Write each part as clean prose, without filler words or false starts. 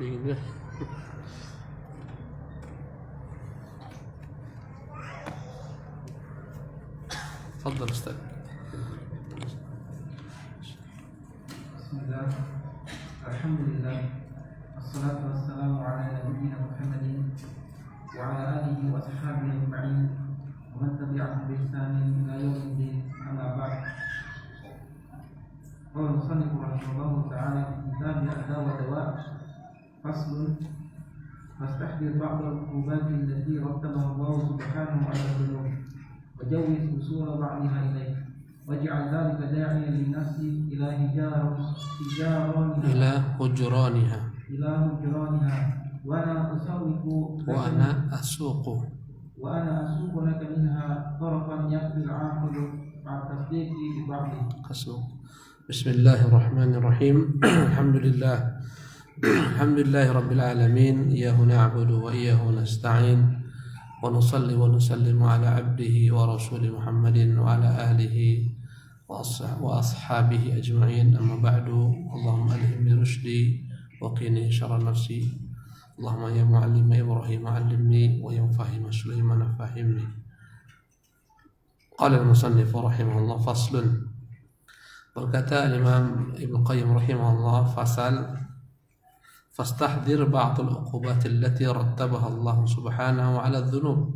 dingin. تفضل استاذ. بسم الله الحمد لله والصلاة والسلام على نبينا محمد وعلى آله وأصحابه أجمعين ومن تبعهم بإحسان إلى يوم الدين. أما بعد، قال المصنف رحمه الله تعالى في كتاب الداء والدواء: فصل: فاستحضر بعض العقوبات التي رتبها الله سبحانه على الذنوب وجوز وصول بعضها إليه، واجعل ذلك داعيا للنفس إلى هجرانها وأنا أسوق لك منها طرفا يقضي العاقل مع التصديق ببعضه. بسم الله الرحمن الرحيم. الحمد لله رب العالمين، إياه نعبد وإياه نستعين، ونصلي ونسلم على عبده ورسوله محمد وعلى آله وأصحابه أجمعين. أما بعد، اللهم ألهمني رشدي وقني شر نفسي. اللهم يا معلم إبراهيم علمني ويا مفهم سليمان فهمني. قال المصنف رحمه الله: فصل. Berkata Imam Ibnu Qayyim rahimahullah, fasal: fastahdir ba'dul uqubatil lati rattabaha Allah subhanahu ala dzunub.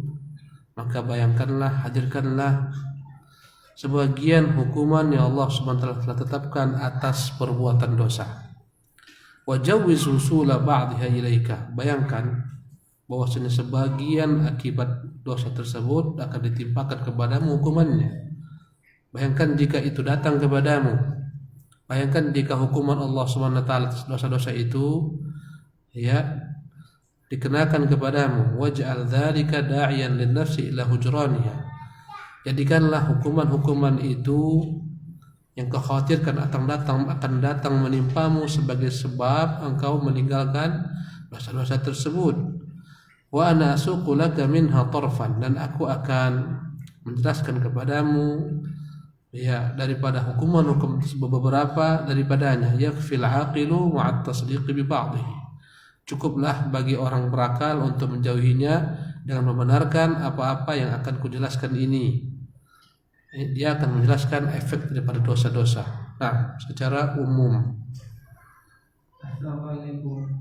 Maka bayangkanlah, hadirkanlah sebagian hukuman yang Allah subhanahu wa ta'ala telah tetapkan atas perbuatan dosa. Wajawwiz usula ba'dha ilaika. Bayangkan bahwasanya sebagian akibat dosa tersebut akan ditimpakan kepadamu hukumannya. Bayangkan jika itu datang kepadamu. Bayangkan jika hukuman Allah subhanahu wa ta'ala atas dosa-dosa itu dikenakan kepadamu. Waj'al dzalika da'iyan lin-nafsi ila hujraniha. Jadikanlah hukuman-hukuman itu yang kau khawatirkan akan datang menimpamu sebagai sebab engkau meninggalkan dosa-dosa tersebut. Wa ana asuqu laka minha tarfan. Dan aku akan menjelaskan kepadamu daripada hukuman-hukum beberapa daripadanya. Yakfil aqilu ma'at tasdiqi bi ba'dihi. Cukuplah bagi orang berakal untuk menjauhinya dengan membenarkan apa-apa yang akan kujelaskan ini. Dia akan menjelaskan efek daripada dosa-dosa. Nah, secara umum. Assalamualaikum.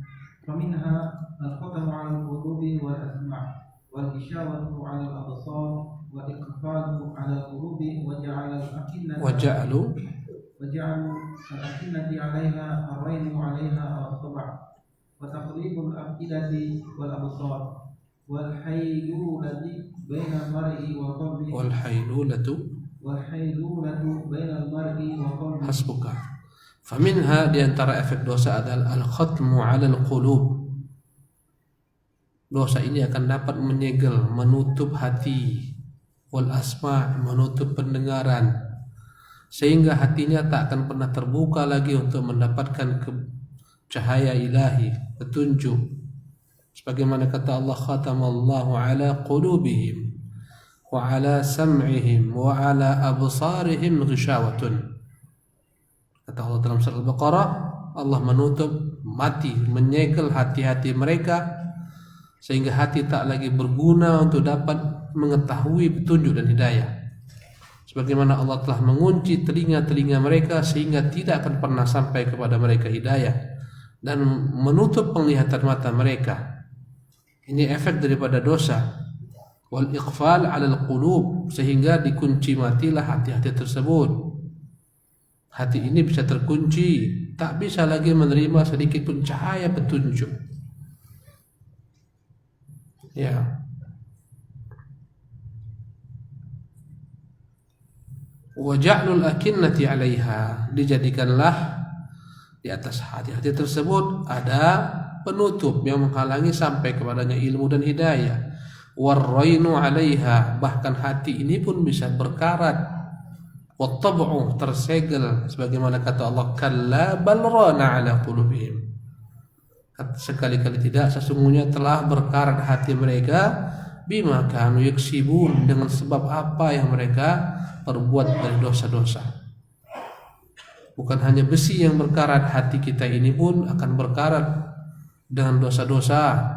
Faminha al-qat'u 'ala al-qulubi wal asma' wal ishawatu 'ala al-absar wal iqfalu 'ala al-qulubi wa ja'alu al-akinnati 'alayha ar-rainu 'alayha at-tab'. وتقليب الأفئدة والأبصار والحيلولة بين المرء وقلبه بين المرء وقلبه. حسبك. فمنها, di antara efek dosa adalah al-khatmu 'ala al-qulub. Dosa ini akan dapat menyegel, menutup hati, wal asma', menutup pendengaran, sehingga hatinya tak akan pernah terbuka lagi untuk mendapatkan cahaya ilahi, petunjuk. Sebagaimana kata Allah: khatamallahu ala qulubihim wa ala sam'ihim wa ala absarihim ghishawatun. Kata Allah dalam surah Al-Baqarah, Allah menutup, menyegel hati-hati mereka sehingga hati tak lagi berguna untuk dapat mengetahui petunjuk dan hidayah. Sebagaimana Allah telah mengunci telinga-telinga mereka sehingga tidak akan pernah sampai kepada mereka hidayah, dan menutup penglihatan mata mereka. Ini efek daripada dosa. Wal iqfal 'alal qulub, sehingga dikunci matilah hati-hati tersebut. Hati ini bisa terkunci, tak bisa lagi menerima sedikit pun cahaya petunjuk. Wa ja'lul akinnati 'alaiha, dijadikanlah di atas hati-hati tersebut ada penutup yang menghalangi sampai kepadanya ilmu dan hidayah. Warrainu 'alaiha, bahkan hati ini pun bisa berkarat. Wattab'u, tersegel, sebagaimana kata Allah: kalla bal rana 'ala qulubihim. Sekali-kali tidak, sesungguhnya telah berkarat hati mereka bima kanu yaksibun, dengan sebab apa yang mereka perbuat dari dosa-dosa. Bukan hanya besi yang berkarat, hati kita ini pun akan berkarat dengan dosa-dosa.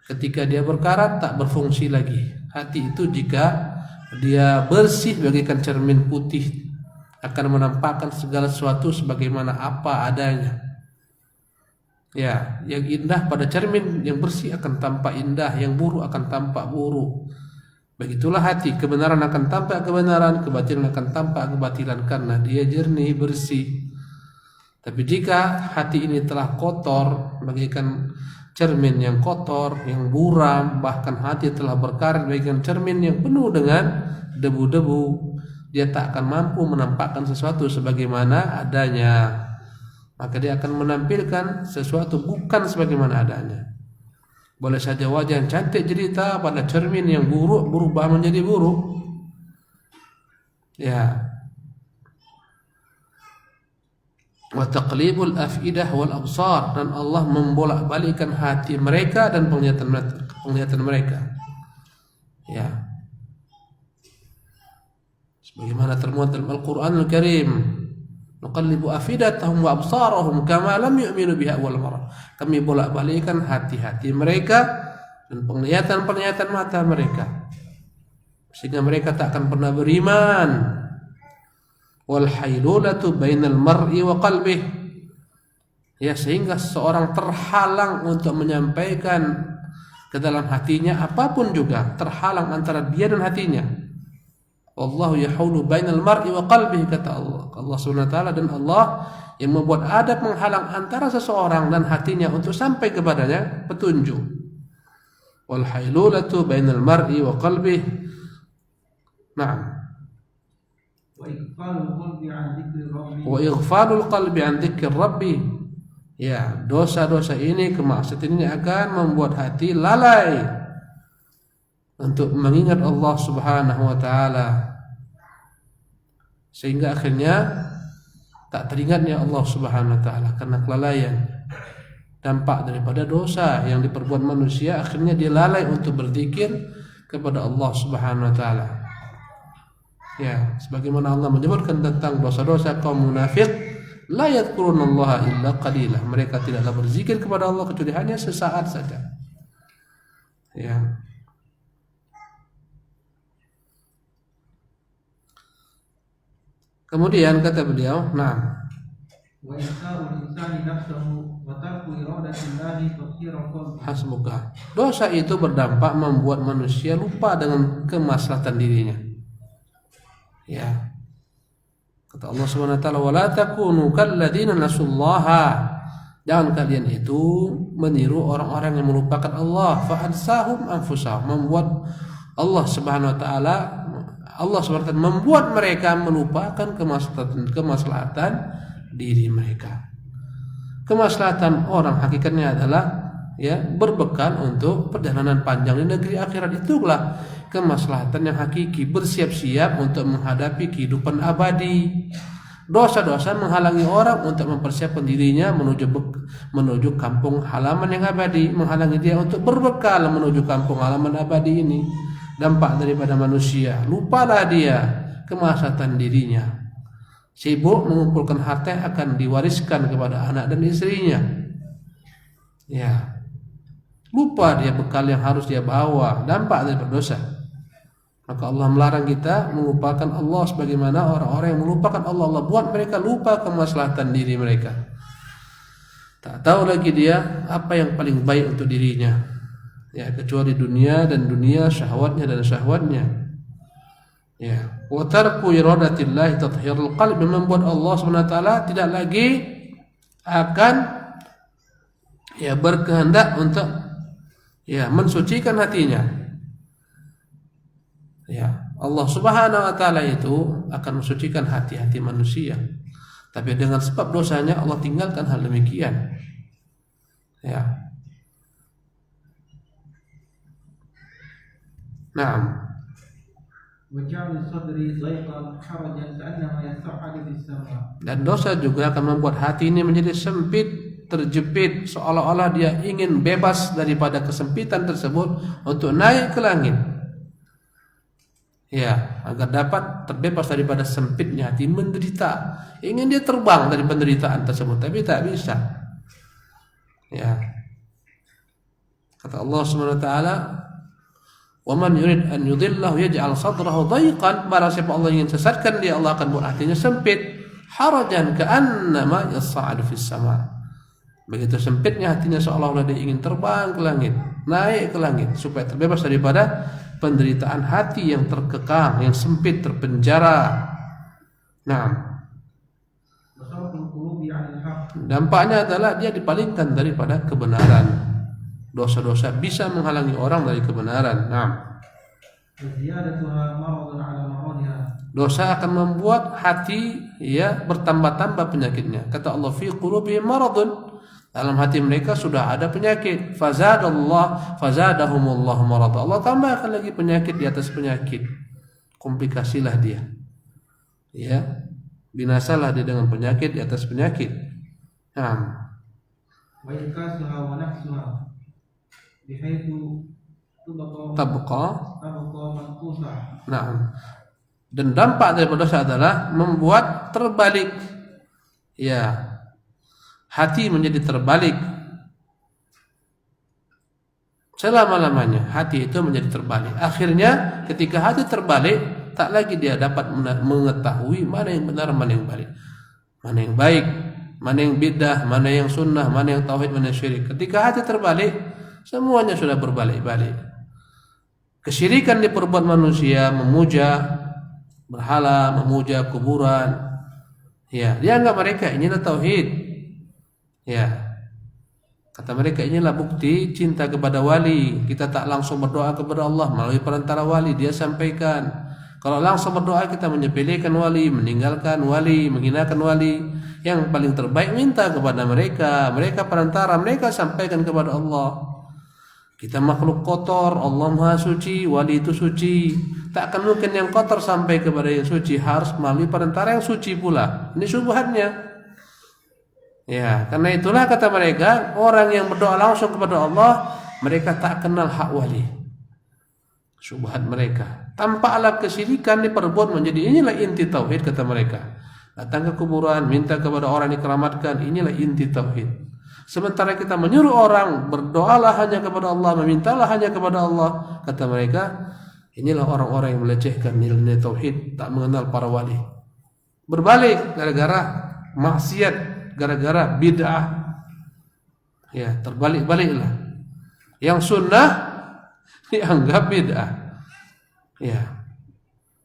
Ketika dia berkarat tak berfungsi lagi. Hati itu jika dia bersih bagaikan cermin putih, akan menampakkan segala sesuatu sebagaimana apa adanya. Ya, yang indah pada cermin yang bersih akan tampak indah, yang buruk akan tampak buruk. Begitulah hati, kebenaran akan tampak kebenaran, kebatilan akan tampak kebatilan karena dia jernih, bersih. Tapi jika hati ini telah kotor, bagaikan cermin yang kotor, yang buram, bahkan hati telah berkarat bagaikan cermin yang penuh dengan debu-debu, dia tak akan mampu menampakkan sesuatu sebagaimana adanya. Maka dia akan menampilkan sesuatu bukan sebagaimana adanya. Boleh saja wajah yang cantik jelita pada cermin yang buruk berubah menjadi buruk. Ya. Wa taqlibul afidah wal absar, dan Allah membolak-balikkan hati mereka dan penglihatan mereka. Ya. Sebagaimana termuat dalam Al-Qur'anul Karim, nuqallibu afidatahum wa absarahum kama lam yu'minu biha awwal marrah. Kami bolak-balikkan hati-hati mereka dan penglihatan mata mereka sehingga mereka tak akan pernah beriman. Wal hailulatu bainal mar'i wa qalbih, ya, sehingga seorang terhalang untuk menyampaikan ke dalam hatinya apapun juga, terhalang antara dia dan hatinya. Wallahu yahulu bainal mar'i wa qalbih, kata Allah Subhanahu wa taala, dan Allah yang membuat adab menghalang antara seseorang dan hatinya untuk sampai kepadanya petunjuk. Wal hailulatu bainal mar'i wa qalbih. Na'am. Wa ighfalul qalbi an dzikri rabbi. Ya, dosa-dosa ini, kemaksiatan ini akan membuat hati lalai untuk mengingat Allah Subhanahu wa taala, sehingga akhirnya tak teringatnya Allah Subhanahu wa taala karena kelalaian. Dampak daripada dosa yang diperbuat manusia, akhirnya dia lalai untuk berzikir kepada Allah Subhanahu wa taala. Ya, sebagaimana Allah menyebutkan tentang dosa-dosa kaum munafik, la yadhkurunallaha illa qalila. Mereka tidaklah berzikir kepada Allah kecuali hanya sesaat saja. Ya. Kemudian kata beliau, nah, hasbuka. Dosa itu berdampak membuat manusia lupa dengan kemaslahatan dirinya. Ya. Kata Allah Subhanahu wa taala, "Wala takunu kalladzina nasullaha." Jangan kalian itu meniru orang-orang yang melupakan Allah, fa ansahum anfusahum, membuat Allah Subhanahu wa taala membuat mereka melupakan kemaslahatan diri mereka. Kemaslahatan orang hakikatnya adalah, ya, berbekal untuk perjalanan panjang di negeri akhirat. Itulah kemaslahatan yang hakiki, bersiap-siap untuk menghadapi kehidupan abadi. Dosa-dosa menghalangi orang untuk mempersiapkan dirinya menuju kampung halaman yang abadi, menghalangi dia untuk berbekal menuju kampung halaman abadi ini. Dampak daripada manusia, lupalah dia kemaslahatan dirinya, sibuk mengumpulkan harta yang akan diwariskan kepada anak dan istrinya. Ya, lupa dia bekal yang harus dia bawa, dampak daripada dosa. Maka Allah melarang kita melupakan Allah sebagaimana orang-orang yang melupakan Allah. Allah buat mereka lupa kemaslahatan diri mereka. Tak tahu lagi dia apa yang paling baik untuk dirinya, ya, kecuali dunia dan dunia, syahwatnya dan syahwatnya. Ya, wa tarku iradatillahi tathhirul qalbi, membuat Allah Subhanahu wa taala tidak lagi akan, ya, berkehendak untuk, ya, mensucikan hatinya. Ya, Allah Subhanahu wa taala itu akan mensucikan hati-hati manusia. Tapi dengan sebab dosanya Allah tinggalkan hal demikian. Ya. Naam. Dan dosa juga akan membuat hati ini menjadi sempit, terjepit, seolah-olah dia ingin bebas daripada kesempitan tersebut untuk naik ke langit. Ya, agar dapat terbebas daripada sempitnya hati, menderita. Ingin dia terbang dari penderitaan tersebut, tapi tak bisa. Ya. Kata Allah Subhanahu wa taala, "Wa man yurid an yudhillahu yaj'al sadrahu dhayqan." Barang siapa Allah ingin sesatkan dia, Allah akan buat hatinya sempit, harajan ka'annama yas'adu fis sama'. Begitu sempitnya hatinya seolah-olah dia ingin terbang ke langit, naik ke langit supaya terbebas daripada penderitaan hati yang terkekang, yang sempit, terpenjara. Nah, dampaknya adalah dia dipalingkan daripada kebenaran. Dosa-dosa bisa menghalangi orang dari kebenaran. Nah, dosa akan membuat hati bertambah-tambah penyakitnya. Kata Allah, fi qulubihim maradun, dalam hati mereka sudah ada penyakit. Fazadahumullahu marad. Allah tambahkan lagi penyakit di atas penyakit. Komplikasilah dia. Ya, binasalah dia dengan penyakit di atas penyakit. Nah, tabqa. Nah, dan dampak daripada dosa adalah membuat terbalik. Ya, hati menjadi terbalik. Selama-lamanya hati itu menjadi terbalik. Akhirnya ketika hati terbalik, tak lagi dia dapat mengetahui mana yang benar, mana yang baik, mana yang baik, mana yang bidah, mana yang sunnah, mana yang tauhid, mana yang syirik. Ketika hati terbalik, semuanya sudah berbalik-balik. Kesyirikan diperbuat manusia, memuja berhala, memuja kuburan. Ya, dianggap mereka inilah tauhid. Ya, kata mereka inilah bukti cinta kepada wali. Kita tak langsung berdoa kepada Allah melalui perantara wali, dia sampaikan. Kalau langsung berdoa kita menyepelekan wali, meninggalkan wali, menghinakan wali. Yang paling terbaik minta kepada mereka. Mereka perantara, mereka sampaikan kepada Allah. Kita makhluk kotor, Allah Maha Suci, wali itu suci. Tak akan mungkin yang kotor sampai kepada yang suci, harus melalui perantara yang suci pula. Ini syubhatnya. Ya, karena itulah kata mereka, orang yang berdoa langsung kepada Allah, mereka tak kenal hak wali. Syubhat mereka. Tampaklah kesyirikan diperbuat menjadi inilah inti tauhid kata mereka. Datang ke kuburan, minta kepada orang dikeramatkan, inilah inti tauhid. Sementara kita menyuruh orang berdoalah hanya kepada Allah, memintalah hanya kepada Allah, kata mereka, inilah orang-orang yang melecehkan nilai tauhid, tak mengenal para wali. Berbalik gara-gara maksiat, gara-gara bid'ah. Ya, terbalik-baliklah. Yang sunnah dianggap bid'ah. Ya.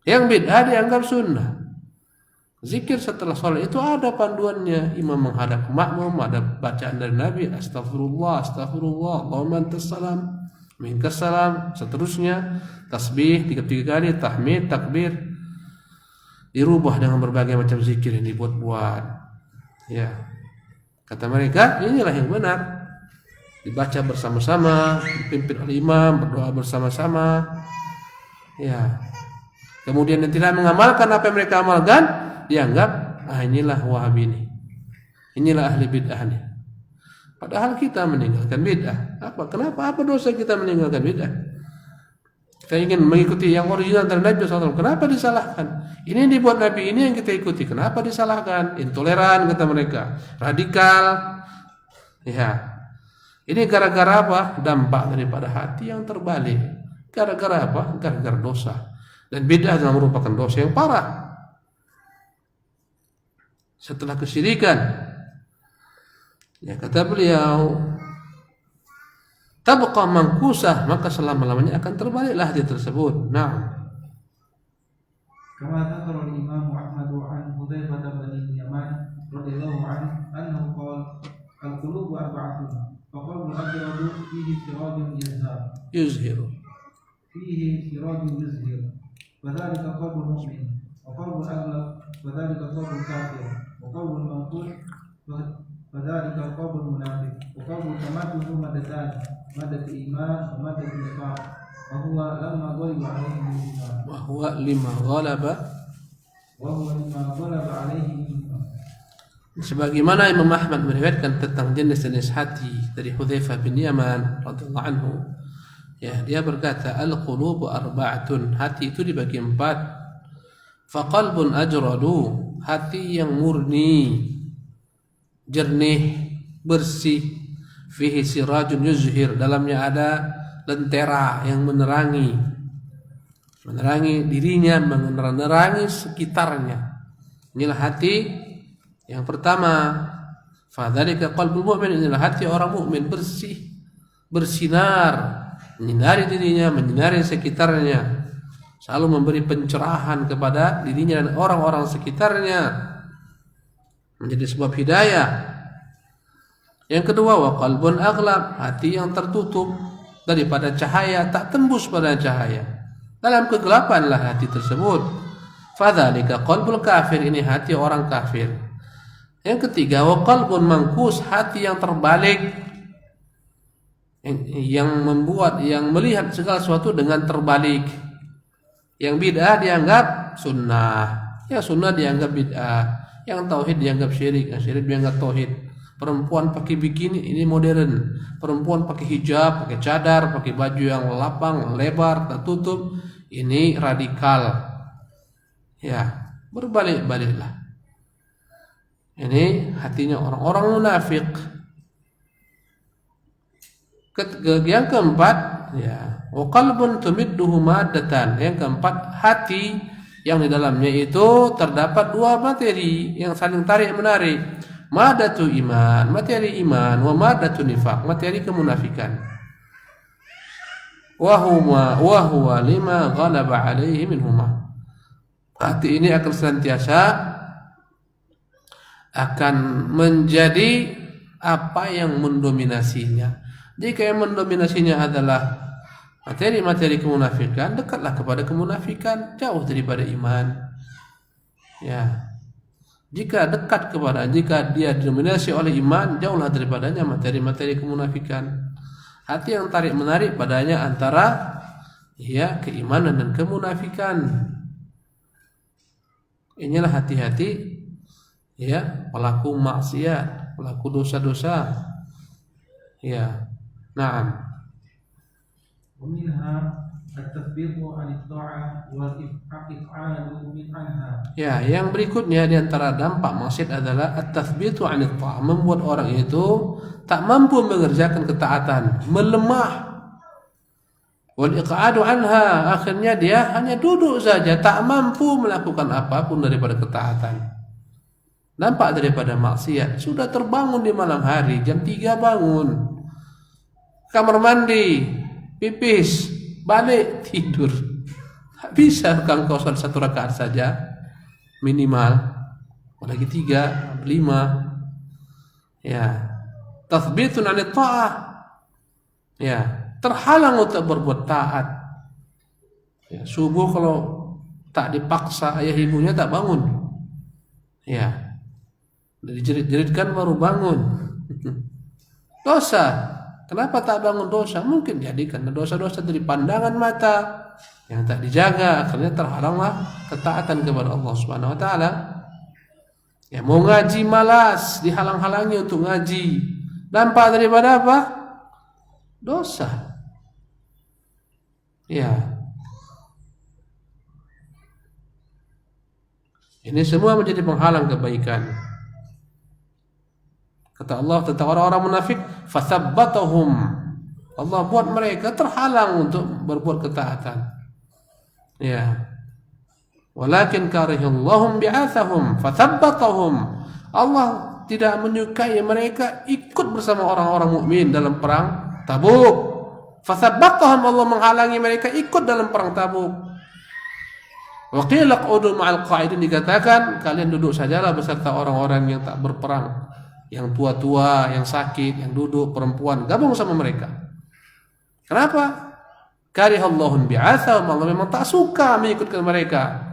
Yang bid'ah dianggap sunnah. Zikir setelah sholat itu ada panduannya. Imam menghadap ke makmum, ada bacaan dari Nabi, astagfirullah, astagfirullah, Allahumma antas salam, minkas salam, seterusnya. Tasbih 3 kali, tahmid, takbir. Dirubah dengan berbagai macam zikir yang dibuat-buat. Ya. Kata mereka, inilah yang benar. Dibaca bersama-sama, dipimpin oleh imam, berdoa bersama-sama. Ya. Kemudian yang tidak mengamalkan apa yang mereka amalkan, dianggap inilah Wahabi ini, inilah ahli bid'ah ini. Padahal kita meninggalkan bid'ah. Kenapa? Apa dosa kita meninggalkan bid'ah? Kita ingin mengikuti yang original dari Nabi SAW. Kenapa disalahkan? Ini yang dibuat Nabi, ini yang kita ikuti. Kenapa disalahkan? Intoleran kata mereka, radikal. Ya, ini gara-gara apa? Dampak daripada hati yang terbalik. Gara-gara apa? Gara-gara dosa. Dan bid'ah adalah merupakan dosa yang parah. Setelah kesyirikan, ya kata beliau, tabqa mangkusah, maka selama-lamanya akan terbaliklah dia tersebut. Nah, kama dzakara al-Imam Ahmad an Hudzaifah bin Yaman radhiyallahu anhu annahu qala al-qulubu arba'atun fa qalbun abyadu fihi sirajun yuzhiru fihi sirajun yuzhiru wa dhalika qalbul mu'min wa qalbun aghlaq wa dhalika qalbul kafir وقول المنقول فذلك القول المنافق وقول تماده مدتان مدة الإيمان ومدة النفاق وهو لما غلب عليه الإيمان وهو لما غلب عليه الإيمان. Sebagaimana Imam Ahmad meriwayatkan tentang jenis-jenis hati dari Hudzaifah bin Yaman radhiyallahu anhu, ya, dia berkata al-qulubu arba'atun, hati itu dibagi 4. Faqalbun ajradu, hati yang murni, jernih, bersih. fihi sirajun yuzhir, dalamnya ada lentera yang menerangi dirinya, menerangi sekitarnya. Inilah hati yang pertama. Fadzalika qalbul mu'min, inilah hati orang mukmin, bersih, bersinar, menyinari dirinya, menyinari sekitarnya, selalu memberi pencerahan kepada dirinya dan orang-orang sekitarnya, menjadi sebab hidayah. Yang kedua, wa qalbun aghlab, hati yang tertutup daripada cahaya, tak tembus pada cahaya, dalam kegelapanlah hati tersebut. Fadzalika qalbul kafir, ini hati orang kafir. Yang ketiga, wa qalbun mangkus, hati yang terbalik, yang melihat segala sesuatu dengan terbalik. Yang bid'ah dianggap sunnah, yang sunnah dianggap bid'ah, yang tauhid dianggap syirik, yang syirik dianggap tauhid. Perempuan pakai bikini, ini modern. Perempuan pakai hijab, pakai cadar, pakai baju yang lapang, lebar, tertutup, ini radikal. Ya, berbalik-baliklah. Ini hatinya orang-orang munafik. Yang keempat, ya, wa qalbun tumidduhu maddatan. Yang keempat, hati yang di dalamnya itu terdapat dua materi yang saling tarik menarik. Maddatu iman, materi iman, wa maddatu nifaq, materi kemunafikan. Wa huwa lima ghalaba alaihi minhuma. Hati ini akan senantiasa akan menjadi apa yang mendominasinya. Jika yang mendominasinya adalah materi-materi kemunafikan, dekatlah kepada kemunafikan, jauh daripada iman. Ya. Jika dia didominasi oleh iman, jauhlah daripadanya materi-materi kemunafikan. Hati yang tarik menarik padanya antara keimanan dan kemunafikan. Inilah hati-hati pelaku maksiat, pelaku dosa-dosa. Ya. Naam. ومنها التثبيط عن الطاعة والإبعاد عنها. Ya, yang berikutnya di antara dampak maksiat adalah at-tathbitu 'anil ta'ah, membuat orang itu tak mampu mengerjakan ketaatan, melemah. Wal iq'adu 'anha, akhirnya dia hanya duduk saja, tak mampu melakukan apapun daripada ketaatan. Dampak daripada maksiat, sudah terbangun di malam hari, jam 3 bangun, kamar mandi, pipis, balik tidur. Tak bisa engkau sholat 1 rakaat saja minimal, apalagi 3, 5. Ya, tathbitun 'anil ta'ah. Ya, terhalang untuk berbuat taat. Ya, subuh kalau tak dipaksa ayah ibunya tak bangun. Ya, dijerit-jeritkan baru bangun. Dosa. Kenapa tak bangun? Dosa. Mungkin jadi karena dosa-dosa dari pandangan mata yang tak dijaga, akhirnya terhalanglah ketaatan kepada Allah Subhanahu wa taala. Ya, mau ngaji malas, dihalang-halangi untuk ngaji. Dampak daripada apa? Dosa. Ya. Ini semua menjadi penghalang kebaikan. Kata Allah tentang orang-orang munafik, fathabbatahum. Allah buat mereka terhalang untuk berbuat ketaatan. Ya. Walakin karihallahum bi'athahum fathabbatahum. Allah tidak menyukai mereka ikut bersama orang-orang mukmin dalam perang Tabuk. Fathabbatahum, Allah menghalangi mereka ikut dalam perang Tabuk. Wa qila q'udu ma'al qa'idin, dikatakan kalian duduk sajalah beserta orang-orang yang tak berperang. Yang tua-tua, yang sakit, yang duduk, perempuan, gabung sama mereka. Kenapa? Karihallahum bi'athahum, Allah memang tak suka mengikutkan mereka.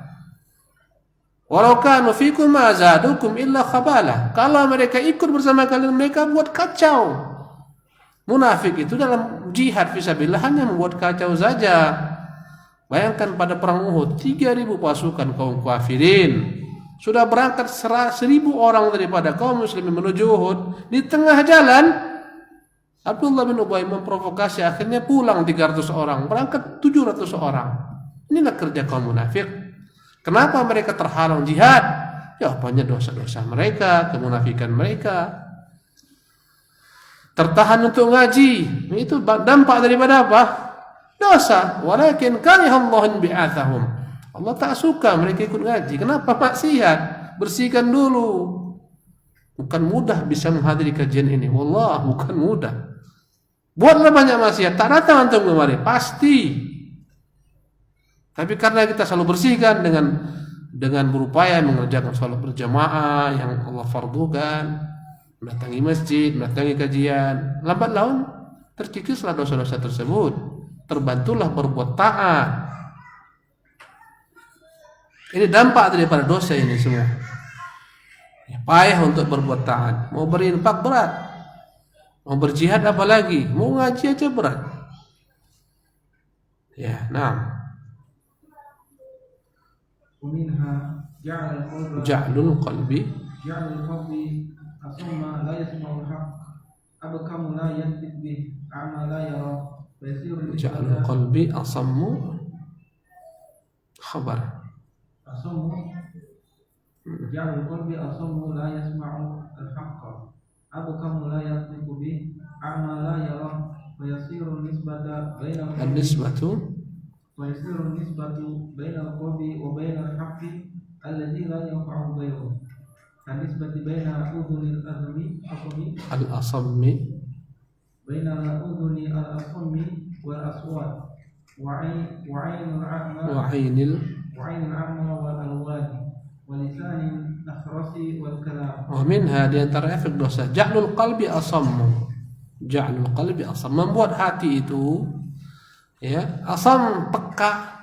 Walau kanu fikum ma zadukum illa khabala. Kalau mereka ikut bersama kalian, mereka buat kacau. Munafik itu dalam jihad fisabilillah hanya membuat kacau saja. Bayangkan pada perang Uhud, 3.000 pasukan kaum kafirin. Sudah berangkat 1.000 orang daripada kaum muslimin menuju Uhud. Di tengah jalan, Abdullah bin Ubay memprovokasi, akhirnya pulang 300 orang, berangkat 700 orang. Inilah kerja kaum munafik. Kenapa mereka terhalang jihad? Jawabannya dosa-dosa mereka, kemunafikan mereka. tertahan untuk ngaji. Itu dampak daripada apa? Dosa. Walakin karihallahu bi'athahum. Allah tak suka mereka ikut ngaji. Kenapa? Maksiat. Bersihkan dulu. Bukan mudah bisa menghadiri kajian ini. Wallah, bukan mudah. Buatlah banyak maksiat, tak datang antum kemari, pasti. Tapi karena kita selalu bersihkan dengan berupaya mengerjakan sholat berjamaah yang Allah fardukan, mendatangi masjid, mendatangi kajian, lambat laun terkikislah dosa-dosa tersebut. Terbantulah berbuat taat. Ini dampak daripada dosa ini semua. Ya, payah untuk berbuat taat. Mau berinfak berat, mau berjihad apalagi, mau ngaji aja berat. Ya, nah. ومنها جعل القلب أصم لا يسمع الحق أبكم لا ينطق به أعمى لا يرى فيصير جعل القلب أصم خبر أصم جعل القلب أصم لا يسمع الحق أبكم لا ينطق به أعمى لا يرى فيصير النسبة بين القلب وبين الحق الذي لا ينفع غيره كالنسبة بين أذن الأصم بين الأذن الأصم والأصوات وعين الأعمى والألوان ولسان الأخرس والكلام. ومنها di antara efek dosa ja'lul qalbi asammu. Ja'lul qalbi asam, membuat hati itu ya asam, peka,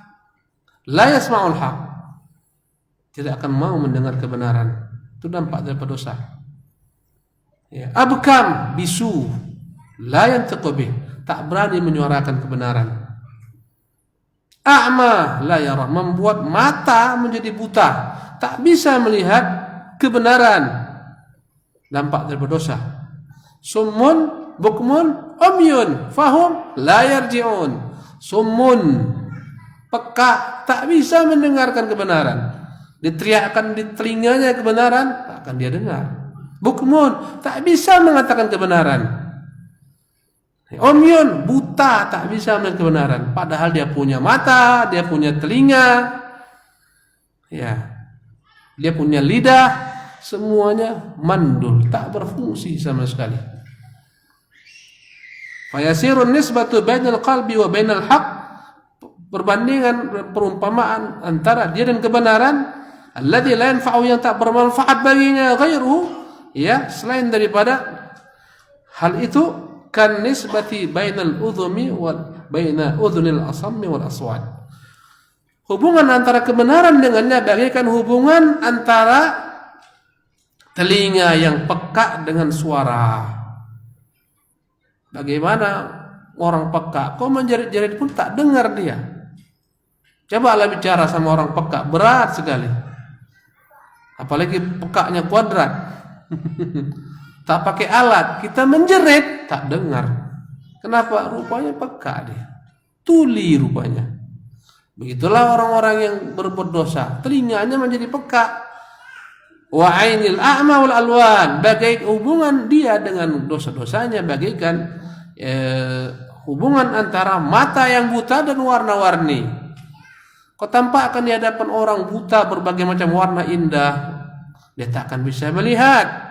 la yasma'ul haq, tidak akan mau mendengar kebenaran. Itu dampak daripada dosa. Ya, abkam, bisu, la yantiqu bih, tak berani menyuarakan kebenaran. A'ma la yara, membuat mata menjadi buta, tak bisa melihat kebenaran. Dampak daripada dosa. Summun bukmun umyun fahum la yarji'un. Summun, peka, tak bisa mendengarkan kebenaran. Diteriakkan di telinganya kebenaran, tak akan dia dengar. Bukmun, tak bisa mengatakan kebenaran. Umyun, buta, tak bisa melihat kebenaran. Padahal dia punya mata, dia punya telinga, ya, dia punya lidah, semuanya mandul, tak berfungsi sama sekali. Fayasirun nisbatu bainal qalbi wa bainal haq, perbandingan, perumpamaan antara dia dan kebenaran, alladzi la yanfa'u, yang tak bermanfaat baginya, ghairuhu, ya, selain daripada hal itu, kan nisbati bainal udhumi wa baina udhunil asammi wal aswat. Hubungan antara kebenaran dengannya bagaikan hubungan antara telinga yang peka dengan suara. Bagaimana orang peka, kok menjerit-jerit pun tak dengar dia. Cobalah bicara sama orang peka, berat sekali. Apalagi pekanya kuadrat. Tak pakai alat, kita menjerit tak dengar. Kenapa? Rupanya peka dia, tuli rupanya. Begitulah orang-orang yang berbuat dosa, telinganya menjadi peka. Wa ainil a'ma wal alwan, bagai hubungan dia dengan dosa-dosanya bagaikan hubungan antara mata yang buta dan warna-warni. Kau tampakkan di hadapan orang buta berbagai macam warna indah, dia tak akan bisa melihat.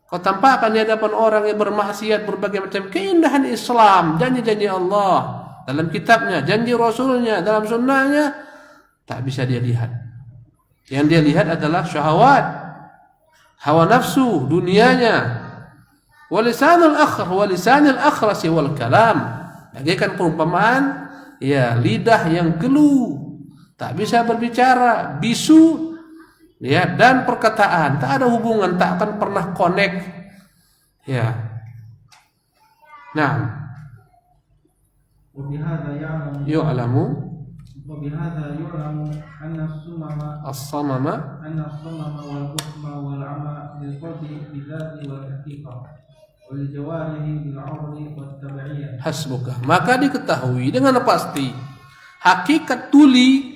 Kau tampakkan di hadapan orang yang bermaksiat berbagai macam keindahan Islam, janji-janji Allah dalam kitabnya, janji Rasulnya dalam sunnahnya, tak bisa dia lihat. Yang dia lihat adalah syahwat, hawa nafsu, dunianya. Walisanul akhrasi wal kalam, bagaikan perumpamaan ya lidah yang keluh, tak bisa berbicara, bisu, ya, dan perkataan tak ada hubungan, tak akan pernah connect, ya. Nah, yu'lamu وبهذا يعلم أن الصمم والبكم والعمى للقلب بالذات والحقيقة والجوارح بالعرض والتبعية. Hasbuka, maka diketahui dengan pasti hakikat tuli,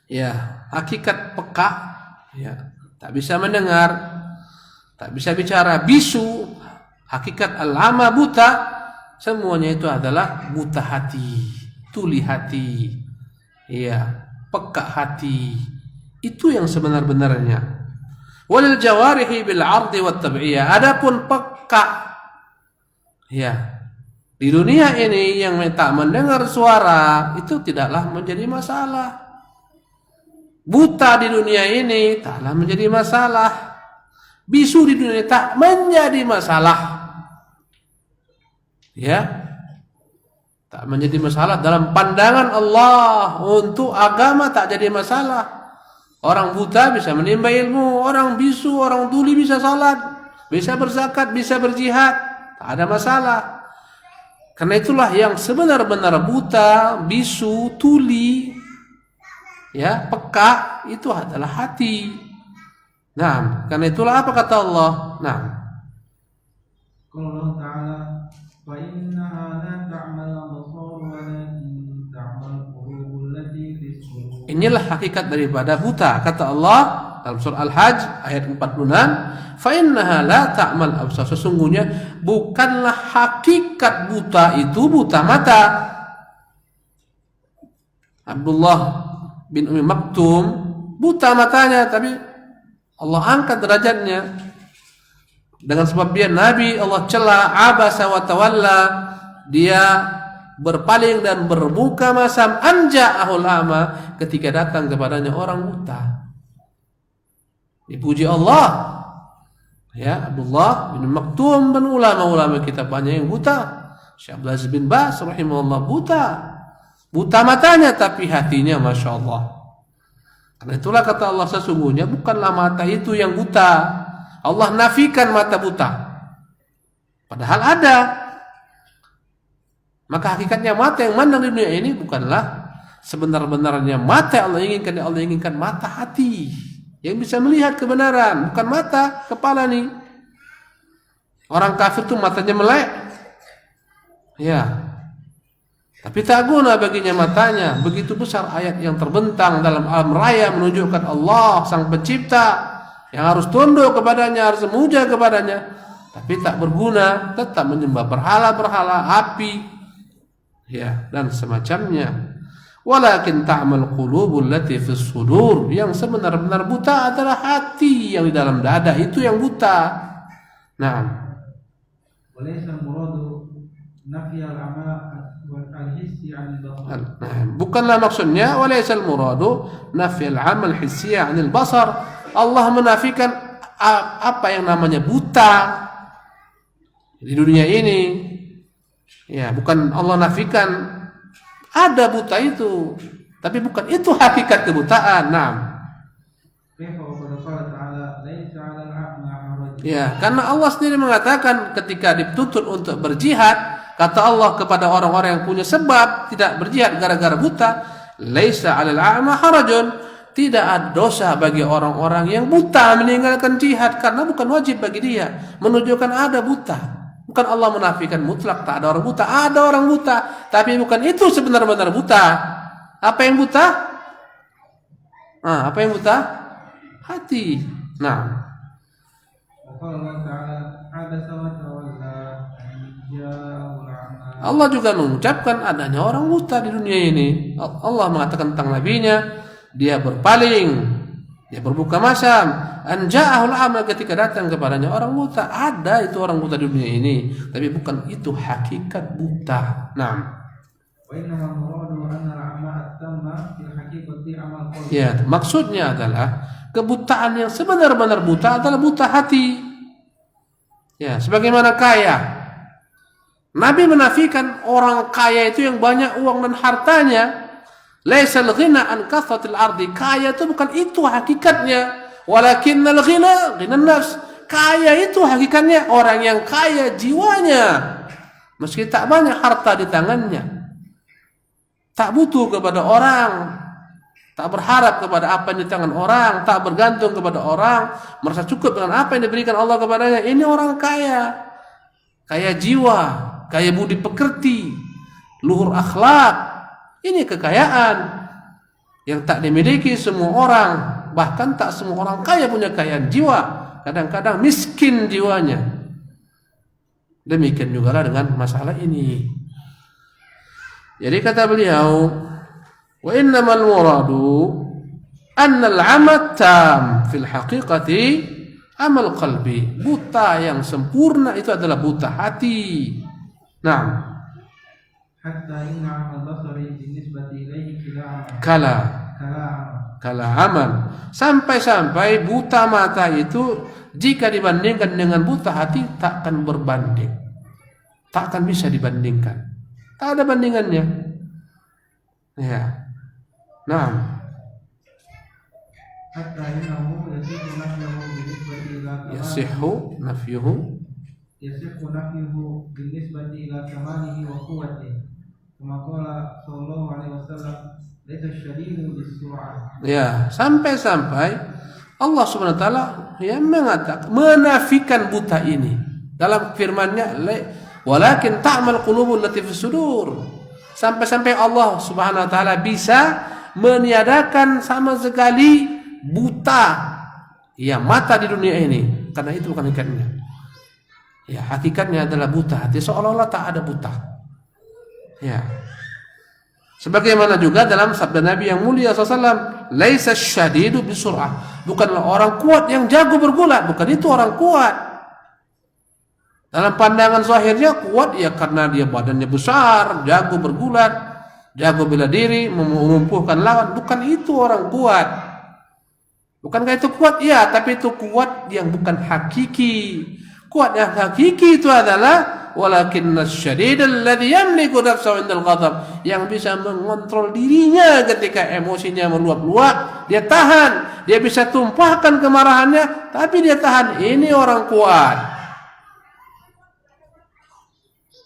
ya, hakikat peka, ya, tak bisa mendengar, tak bisa bicara, bisu, Hakikat al-ama buta, semuanya itu adalah buta hati, tuli hati, ya, peka hati. Itu yang sebenar-benarnya. Walil jawarihi bil 'ardi wat tab'iyah. Adapun peka, ya, di dunia ini yang tak mendengar suara itu tidaklah menjadi masalah. Buta di dunia ini taklah menjadi masalah. Bisu di dunia ini tak menjadi masalah. Ya, tak menjadi masalah dalam pandangan Allah. Untuk agama tak jadi masalah. Orang buta bisa menimba ilmu, orang bisu, orang tuli bisa salat, bisa berzakat, bisa berjihad, tak ada masalah. Karena itulah yang sebenar-benar buta, bisu, tuli, ya, peka itu adalah hati. Nah, karena itulah apa kata Allah? Nah, Qala Allah Ta'ala fa innaha la ta'mal absar walakin ta'mal qulubul lati fis sudur. inilah hakikat daripada buta. Kata Allah dalam surah Al-Hajj ayat 46, fa innaha la ta'mal absar. Sesungguhnya bukanlah hakikat buta itu buta mata. Abdullah bin Umi Maktum buta matanya, tapi Allah angkat derajatnya. Dengan sebab dia Nabi, Allah cela, abasa wa tawalla, dia berpaling dan berbuka masam, anja'ahul ama, ketika datang kepadanya orang buta. Dipuji Allah. Ya, Abdullah bin Maktum dan ulama-ulama kita banyak yang buta. Syekh Abdul Aziz bin Baz rahimahullah buta. Buta matanya tapi hatinya Masya Allah. Karena itulah kata Allah, sesungguhnya bukanlah mata itu yang buta. Allah nafikan mata buta. Padahal ada. Maka hakikatnya mata yang mandang di dunia ini bukanlah sebenar-benarnya mata yang Allah inginkan. Allah inginkan mata hati yang bisa melihat kebenaran, bukan mata kepala nih. Orang kafir tuh matanya melek. Ya. Tapi tak guna baginya matanya. Begitu besar ayat yang terbentang dalam alam raya menunjukkan Allah sang pencipta, yang harus tunduk kepadanya, harus memuja kepadanya, tapi tak berguna, tetap menyembah berhala-berhala, api, ya, dan semacamnya. Walakin ta'mal qulubul lati fis sudur, yang sebenar-benar buta adalah hati yang di dalam dada, itu yang buta. Nah, Walaysa muradu nafi al-ama wal hissi 'anil basar. bukanlah maksudnya walaysal muradu nafi al-amal hissi 'anil basar. Allah menafikan apa yang namanya buta di dunia ini. Ya, bukan Allah nafikan ada buta itu, tapi bukan itu hakikat kebutaan. Nah, ya, karena Allah sendiri mengatakan ketika dituntut untuk berjihad, kata Allah kepada orang-orang yang punya sebab tidak berjihad gara-gara buta, laisa 'alal a'ma harajun. Tidak ada dosa bagi orang-orang yang buta meninggalkan jihad, karena bukan wajib bagi dia. Menunjukkan ada buta. Bukan Allah menafikan mutlak tak ada orang buta. Ada orang buta, tapi bukan itu sebenar-benar buta. Apa yang buta? Apa yang buta? Hati. Nah, Allah juga mengucapkan adanya orang buta di dunia ini. Allah mengatakan tentang nabinya, dia berpaling, dia berbuka masam, anja'ahul ama, ketika datang kepadanya orang buta. Ada itu orang buta di dunia ini, tapi bukan itu hakikat buta. Nah, ya, maksudnya adalah kebutaan yang sebenar-benar buta adalah buta hati. Ya, sebagaimana kaya. Nabi menafikan orang kaya itu yang banyak uang dan hartanya. Laisal ghina an kathratil ardi. Kaya itu bukan itu hakikatnya. Walakinnal ghina ghinan nafs. Kaya itu hakikatnya orang yang kaya jiwanya. Meski tak banyak harta di tangannya, tak butuh kepada orang, tak berharap kepada apa yang di tangan orang, tak bergantung kepada orang, merasa cukup dengan apa yang diberikan Allah kepadanya. Ini orang kaya. Kaya jiwa, kaya budi pekerti, luhur akhlak. Ini kekayaan yang tak dimiliki semua orang. Bahkan tak semua orang kaya punya kekayaan jiwa. Kadang-kadang miskin jiwanya. Demikian juga lah dengan masalah ini. Jadi kata beliau, wa innamal muradu annal amal tam fil haqiqati amal qalbi. Buta yang sempurna itu adalah buta hati. Nah, hatta inna amal basari binisbati ilaihi kala amal. Sampai-sampai buta mata itu jika dibandingkan dengan buta hati tak akan berbanding. Tak akan bisa dibandingkan. Tak ada bandingannya. Ya. Nah. Hatta innahu yasihu nafyuhu binisbati ila kamalihi wa quwwatihi. Kama qala sallallahu alaihi wasallam, laisa syadidu bis-sur'ah. Ya, sampai-sampai Allah Subhanahu wa taala yang mengatakan menafikan buta ini dalam firman-Nya, walakin ta'mal qulubul lati fis sudur. Sampai-sampai Allah Subhanahu wa taala bisa meniadakan sama sekali buta ya mata di dunia ini, karena itu bukan hakikatnya. Ya, hakikatnya adalah buta hati, seolah-olah tak ada buta. Ya. Sebagaimana juga dalam sabda Nabi yang mulia SAW, laisa syadidu bisur'ah. Bukanlah orang kuat yang jago bergulat, bukan itu orang kuat. Dalam pandangan zahirnya kuat ya karena dia badannya besar, jago bergulat, jago bela diri, melumpuhkan lawan, bukan itu orang kuat. Bukankah itu kuat? Ya, tapi itu kuat yang bukan hakiki. Kuat yang hakiki itu adalah walakinnas syadidal ladzi yamliku nafsahu indal ghadab, yang bisa mengontrol dirinya ketika emosinya meluap-luap, dia tahan, dia bisa tumpahkan kemarahannya, tapi dia tahan. Ini orang kuat.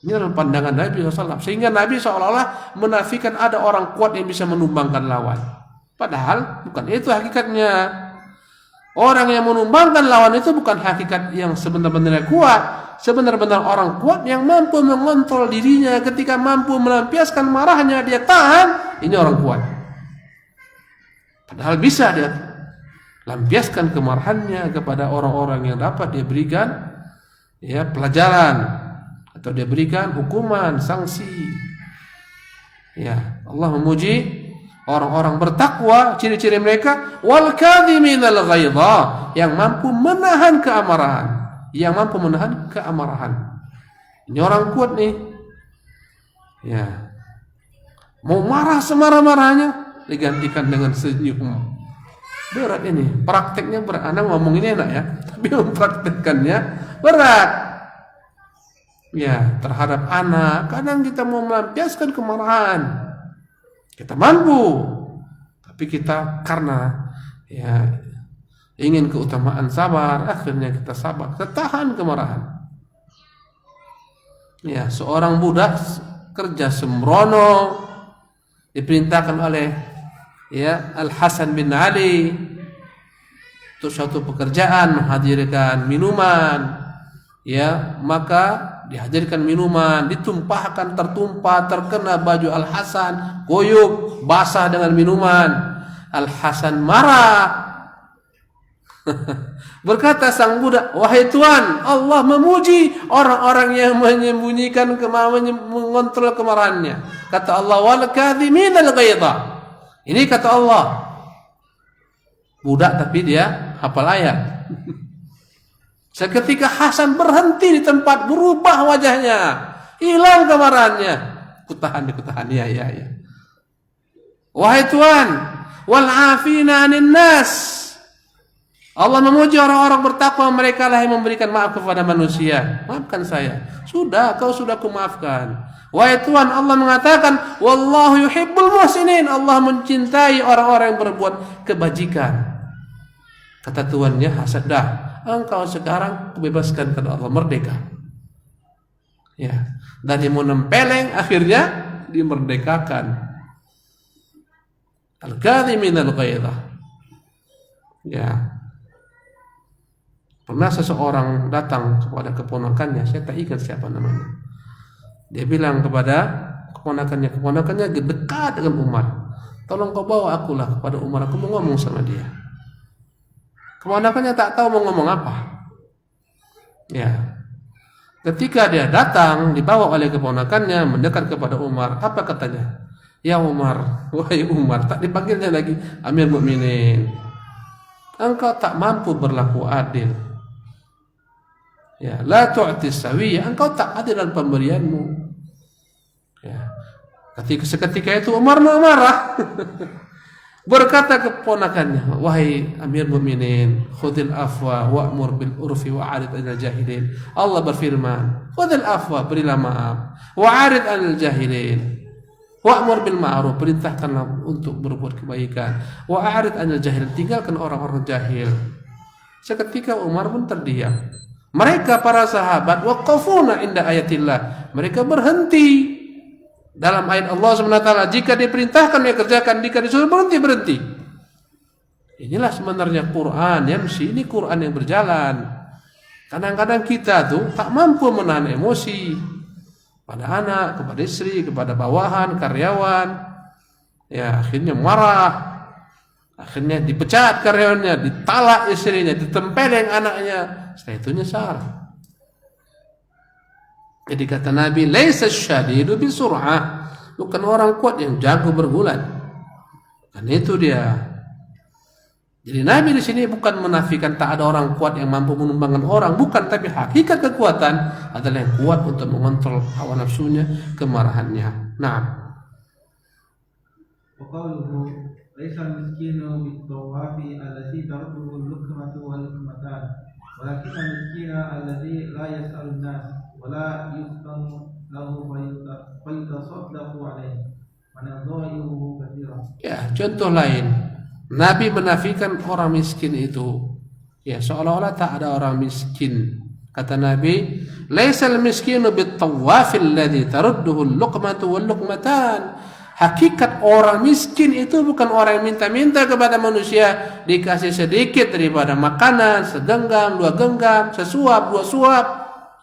Ini adalah pandangan Nabi SAW. Sehingga Nabi seolah-olah menafikan ada orang kuat yang bisa menumbangkan lawan. Padahal bukan itu hakikatnya. Orang yang menumbangkan lawan itu bukan hakikat yang sebenar-benarnya kuat. Sebenar-benar orang kuat yang mampu mengontrol dirinya ketika mampu melampiaskan marahnya, dia tahan. Ini orang kuat. Padahal bisa dia lampiaskan kemarahannya kepada orang-orang yang dapat dia berikan ya pelajaran atau dia berikan hukuman, sanksi. Ya, Allah memuji orang-orang bertakwa, ciri-ciri mereka wal kadhiminal ghaidha, yang mampu menahan keamarahan, yang mampu menahan keamarahan. Ini orang kuat nih. Ya. Mau marah semarah-marahnya digantikan dengan senyum. Berat ini, prakteknya berat. Anda ngomong ini enak ya, tapi mempraktekkannya berat. Ya, terhadap anak, kadang kita mau melampiaskan kemarahan. Kita mampu, tapi kita karena ya ingin keutamaan sabar, akhirnya kita sabar, kita tahan kemarahan. Ya, seorang budak kerja sembrono diperintahkan oleh ya Al-Hasan bin Ali untuk suatu pekerjaan menghadirkan minuman. Ya, maka dihadirkan minuman, ditumpahkan, tertumpah, terkena baju Al-Hasan, goyuk, basah dengan minuman. Al-Hasan marah. Berkata sang budak, wahai Tuan, Allah memuji orang-orang yang menyembunyikan mengontrol kemarahannya. Kata Allah, wal kadhiminal ghaidha. Ini kata Allah. Budak tapi dia hafal ayat. Seketika Hasan berhenti di tempat, berubah wajahnya, hilang kemarahannya. Kutahan. Ya. Wahai Tuhan, wal afina 'anil nas. Allah memuji orang-orang bertakwa, mereka lah yang memberikan maaf kepada manusia. Maafkan saya. Sudah, kau sudah kumaafkan. Wahai Tuhan, Allah mengatakan, wallahu yuhibbul muhsinin. Allah mencintai orang-orang yang berbuat kebajikan. Kata tuannya, Hasan, dah, engkau sekarang kubebaskan karena Allah, merdeka. Ya, dan dia mau nempeleng, akhirnya dimerdekakan. Al-kadhiminal ghaidha. Ya. Pernah seseorang datang kepada keponakannya, saya tak ingat siapa namanya. Dia bilang kepada keponakannya dekat dengan Umar, tolong kau bawa akulah kepada Umar, aku mau ngomong sama dia. Keponakannya tak tahu mau ngomong apa. Ya. Ketika dia datang dibawa oleh keponakannya mendekat kepada Umar, apa katanya? Ya Umar, wahai Umar, tak dipanggilnya lagi Amir Mukminin. Engkau tak mampu berlaku adil. Ya, la tu'tis sawiyya, engkau tak adil dalam pemberianmu. Ya. Seketika itu Umar marah. Berkata keponakannya, wahai Amir Mukminin, khudil afwa wa'mur bil urfi wa'arid 'anil jahilin. Allah berfirman, khudil afwa, berilah maaf, wa'arid 'anil jahilin. Wa'mur bil ma'ruf, perintahkanlah untuk berbuat kebaikan. Wa'arid 'anil jahilin, tinggalkan orang-orang jahil. Seketika Umar pun terdiam. Mereka para sahabat waqafuna inda ayatillah, mereka berhenti dalam ayat Allah SWT. Jika diperintahkan dia kerjakan, jika disuruh berhenti. Inilah sebenarnya Quran ini Quran yang berjalan. Kadang-kadang kita tuh tak mampu menahan emosi pada anak, kepada istri, kepada bawahan, karyawan. Ya, akhirnya marah. Akhirnya dipecat karyawannya, ditalak istrinya, ditempeleng anaknya. Setelah itu nyesal. Jadi kata Nabi, laisa syadidu bisur'ah, bukan orang kuat yang jago bergulat. Kan itu dia. Jadi Nabi di sini bukan menafikan tak ada orang kuat yang mampu menumbangkan orang, bukan, tapi hakikat kekuatan adalah yang kuat untuk mengontrol hawa nafsunya, kemarahannya. Nah, وقوله ليس المسكين بالطواف الذي ترده اللقمة واللقمتان ولكن المسكين الذي لا يسأل الناس ولا يفتن له فيتصدق عليه ونظائره كثيرة. Ya, contoh lain, Nabi menafikan orang miskin itu. Ya, seolah-olah tak ada orang miskin. Kata Nabi, laisal miskinu bit-tawafil ladzi tarudduhu al-luqmatu wal-luqmatan. Hakikat orang miskin itu bukan orang yang minta-minta kepada manusia dikasih sedikit daripada makanan, segenggam, 2 genggam, sesuap, 2 suap.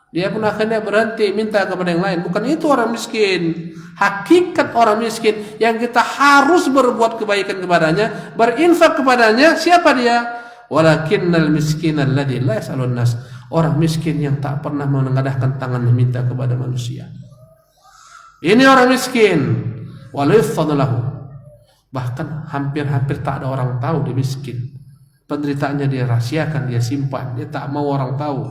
Dia pun akhirnya berhenti minta kepada yang lain. Bukan itu orang miskin. Hakikat orang miskin yang kita harus berbuat kebaikan kepadanya, berinfak kepadanya, siapa dia? Walakinnal miskinal ladzi la yas'alun nas. Orang miskin yang tak pernah menengadahkan tangan meminta kepada manusia. Ini orang miskin. Walifadlahu, bahkan hampir-hampir tak ada orang tahu dia miskin. Penderitaannya dia rahasiakan, dia simpan, dia tak mau orang tahu.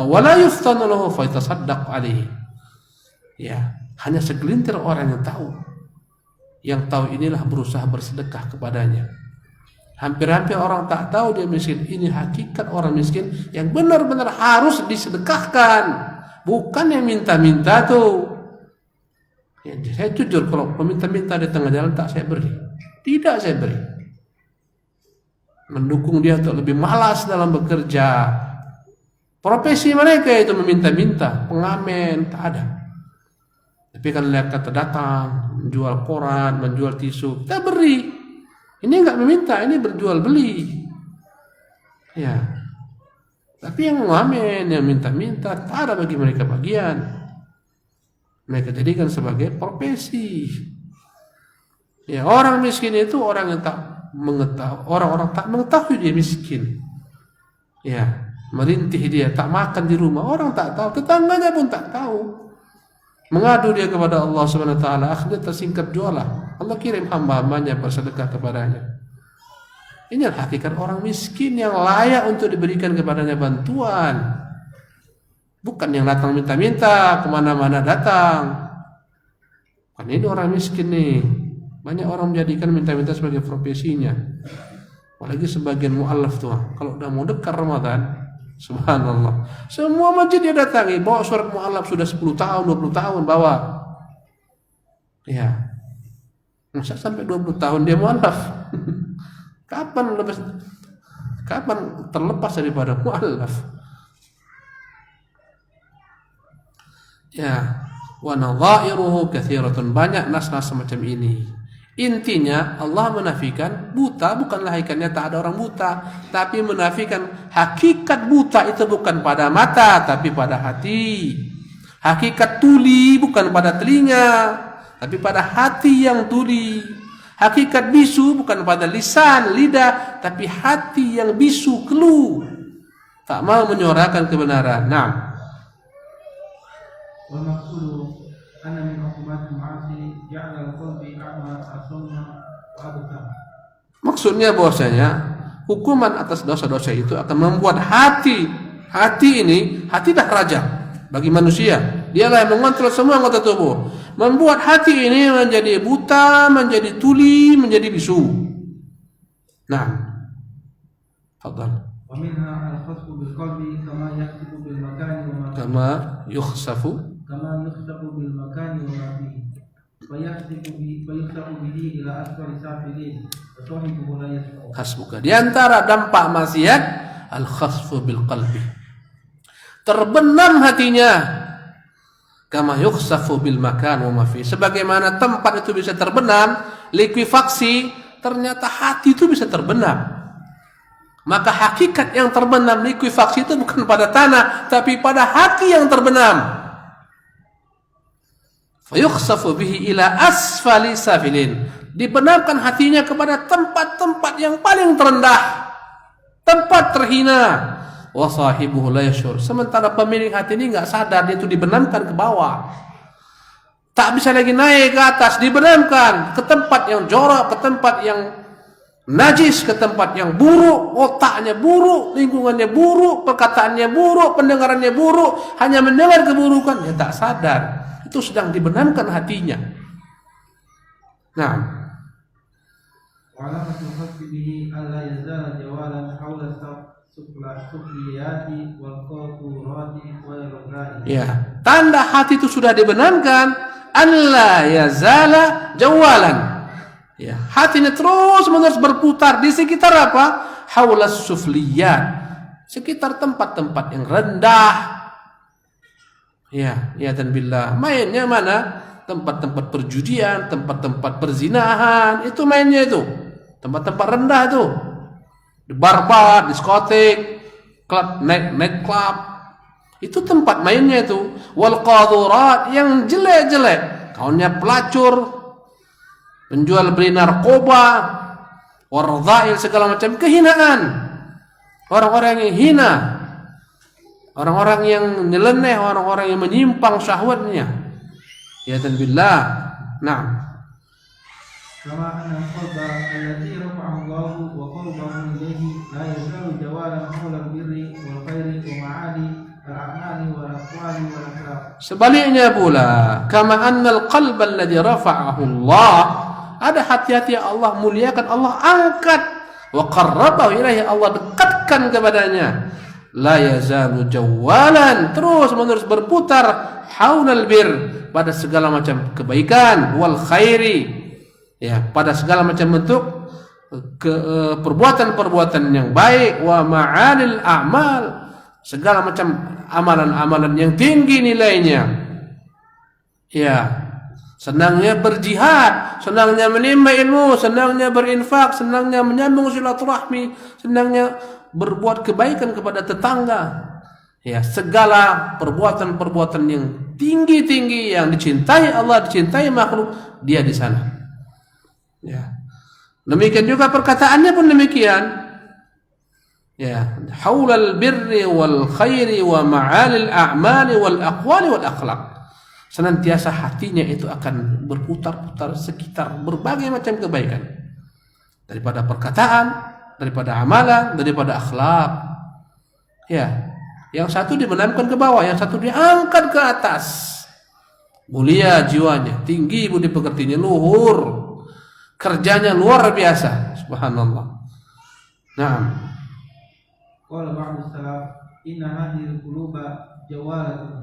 Wala yuftanu lahu fayatasaddaq alaihi. Ya, hanya segelintir orang yang tahu. Yang tahu inilah berusaha bersedekah kepadanya. Hampir-hampir orang tak tahu dia miskin. Ini hakikat orang miskin yang benar-benar harus disedekahkan, bukan yang minta-minta tuh. Ya, saya jujur, kalau peminta-minta di tengah jalan tak saya beri, tidak saya beri. Mendukung dia untuk lebih malas dalam bekerja. Profesi mereka itu meminta-minta, pengamen, tak ada. Tapi kalau lihat kata datang, menjual koran, menjual tisu, kita beri. Ini enggak meminta, ini berjual beli. Ya. Tapi yang pengamen, yang minta-minta, tak ada bagi mereka bagian. Mereka jadikan sebagai profesi. Ya, orang miskin itu orang yang tak mengetahui, orang-orang tak mengetahui dia miskin. Ya, merintih dia, tak makan di rumah, orang tak tahu, tetangganya pun tak tahu. Mengadu dia kepada Allah Subhanahu wa taala, akhirnya tersingkap jualah. Allah kirim hamba-hambanya bersedekah kepadanya. Ini adalah hakikat orang miskin yang layak untuk diberikan kepadanya bantuan. Bukan yang datang minta-minta, kemana-mana datang. Kan ini orang miskin nih. Banyak orang menjadikan minta-minta sebagai profesinya. Apalagi sebagian mu'allaf tuh. Kalau udah mau dekat Ramadan, subhanallah, semua masjid dia datangi, bawa surat mu'allaf sudah 10 tahun, 20 tahun bawa. Ya. Masa sampai 20 tahun dia mu'allaf? Kapan terlepas daripada mu'allaf? Ya, wa nadha'iruhu katsiratun, banyak nas-nas semacam ini. Intinya Allah menafikan buta bukanlah hakikatnya tak ada orang buta, tapi menafikan hakikat buta itu bukan pada mata tapi pada hati. Hakikat tuli bukan pada telinga tapi pada hati yang tuli. Hakikat bisu bukan pada lisan, lidah, tapi hati yang bisu, keluh, tak mau menyuarakan kebenaran. Nah, والمقصود أن من عقوبات المعاصي جعل القلب أعمى أصم وأبكم. Maksudnya bahwasanya hukuman atas dosa-dosa itu akan membuat hati ini, hati dah raja bagi manusia. Dialah yang mengontrol semua anggota tubuh. Membuat hati ini menjadi buta, menjadi tuli, menjadi bisu. Nah, fadhal. ومنها الخسف بالقلب كما يخسف بالمكان وما فيه. كما يخسف بالمكان وما فيه. فيخسف به إلى أسفل سافلين وصاحبه لا يسمع. Hasbuka. Di antara dampak maksiat al-khasfu bil qalbi. Terbenam hatinya. Kama yukhsafu bil makan wa ma fi. Sebagaimana tempat itu bisa terbenam, likuifaksi, ternyata hati itu bisa terbenam. Maka hakikat yang terbenam likuifaksi itu bukan pada tanah, tapi pada hati yang terbenam. Fayukhsafu bihi ila asfali safilin. Dibenamkan hatinya kepada tempat-tempat yang paling terendah, tempat terhina. Wa sahibuhu la yashur. Sementara pemilik hati ini enggak sadar dia itu dibenamkan ke bawah. Tak bisa lagi naik ke atas, dibenamkan ke tempat yang jorok, ke tempat yang najis, ke tempat yang buruk, otaknya buruk, lingkungannya buruk, perkataannya buruk, pendengarannya buruk, hanya mendengar keburukan, dia tak sadar itu sedang dibenamkan hatinya. Nah, وعلامة الخسف به ألا يزال جوالا حول السفليات والقاطورات والرذائل. Ya, tanda hati itu sudah dibenamkan, alla yazala jawalan. Ya, hatinya terus-menerus berputar di sekitar apa? Haulas sufliyat. Sekitar tempat-tempat yang rendah. Ya, dan billah. Mainnya mana? Tempat-tempat perjudian, tempat-tempat perzinahan, itu mainnya itu. Tempat-tempat rendah itu. Di bar-bar, diskotik, klub, night club. Itu tempat mainnya itu. Wal qadurat yang jelek-jelek. Kawannya pelacur, penjual beli narkoba, waradhail, segala macam kehinaan. Orang-orang yang hina, orang-orang yang nyeleneh, orang-orang yang menyimpang syahwatnya. Ya dan billah. Nah. Kama anna al-qalba alladhi rafa'ahu Allah wa qalbahu ilayhi la yazalu jawalan hawla al-birri wal khairi wa ma'ali al-a'mali wal aqwali wal akhlaq. Sebaliknya pula, kama anna al-qalba alladhi rafa'ahu Allah, ada hati-hati yang Allah muliakan, Allah angkat, wa qarrabahu ilaihi, Allah dekatkan kepadanya, la yazalu jawalan, terus menerus berputar, haulal bir, pada segala macam kebaikan, wal khairi, ya, pada segala macam bentuk perbuatan-perbuatan yang baik, wa ma'alil a'mal, segala macam amalan-amalan yang tinggi nilainya. Ya, senangnya berjihad, senangnya menimba ilmu, senangnya berinfak, senangnya menyambung silaturahmi, senangnya berbuat kebaikan kepada tetangga. Ya, segala perbuatan-perbuatan yang tinggi-tinggi yang dicintai Allah, dicintai makhluk, dia di sana. Ya. Demikian juga perkataannya pun demikian. Ya, haulal birri wal khairi wa ma'alil a'mali wal aqwali wal akhlaq. Senantiasa hatinya itu akan berputar-putar sekitar berbagai macam kebaikan. Daripada perkataan, daripada amalan, daripada akhlak. Ya, yang satu dibenamkan ke bawah, yang satu diangkat ke atas. Mulia jiwanya, tinggi budi pekertinya, luhur. Kerjanya luar biasa, subhanallah. Naam. Qala ba'du salaf, inna hadhihi al-quluba jawalatun.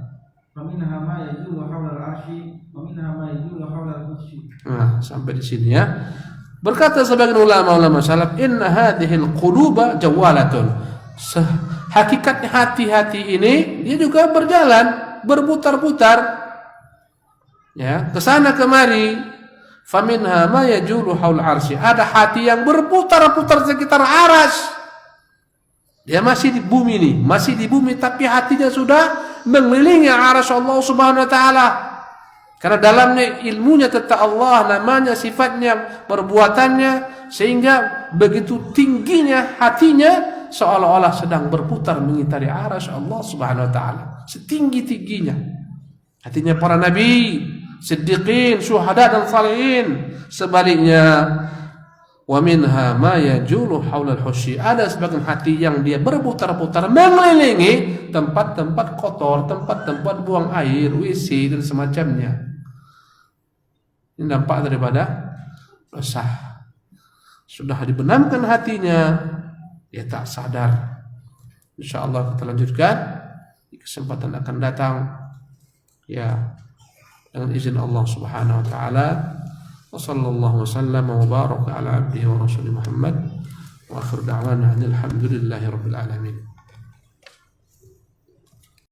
Faminha ma yajulu hawla al-'arsy, wa minha ma yajulu hawla al-kursi. Nah, sampai di sini ya. Berkata sebagian ulama-ulama salaf, inna hadhihi al-quluba jawalatun. Hakikatnya hati-hati ini dia juga berjalan, berputar-putar. Ya, ke sana kemari. Faminha ma yajulu haul arsy. Ada hati yang berputar-putar sekitar arsy. Dia masih di bumi nih, masih di bumi, tapi hatinya sudah mengelilingi arsy Allah Subhanahu wa taala. Karena dalamnya ilmunya tentang Allah, namanya, sifatnya, perbuatannya, sehingga begitu tingginya hatinya seolah-olah sedang berputar mengitari arsy Allah Subhanahu wa taala, setinggi-tingginya. hatinya para nabi, siddiqin, syuhada dan salihin. Sebaliknya, wa minha ma yajulu haula al-hushi, ada sebagian hati yang dia berputar-putar mengelilingi tempat-tempat kotor, tempat-tempat buang air, WC dan semacamnya. Ini dampak daripada dosa. Sudah dibenamkan hatinya, dia tak sadar. Insyaallah kita lanjutkan di kesempatan akan datang, ya, dengan izin Allah Subhanahu wa taala. وصلى الله وسلم وبارك على عبده ورسوله محمد وآخر دعوانا أن الحمد لله رب العالمين.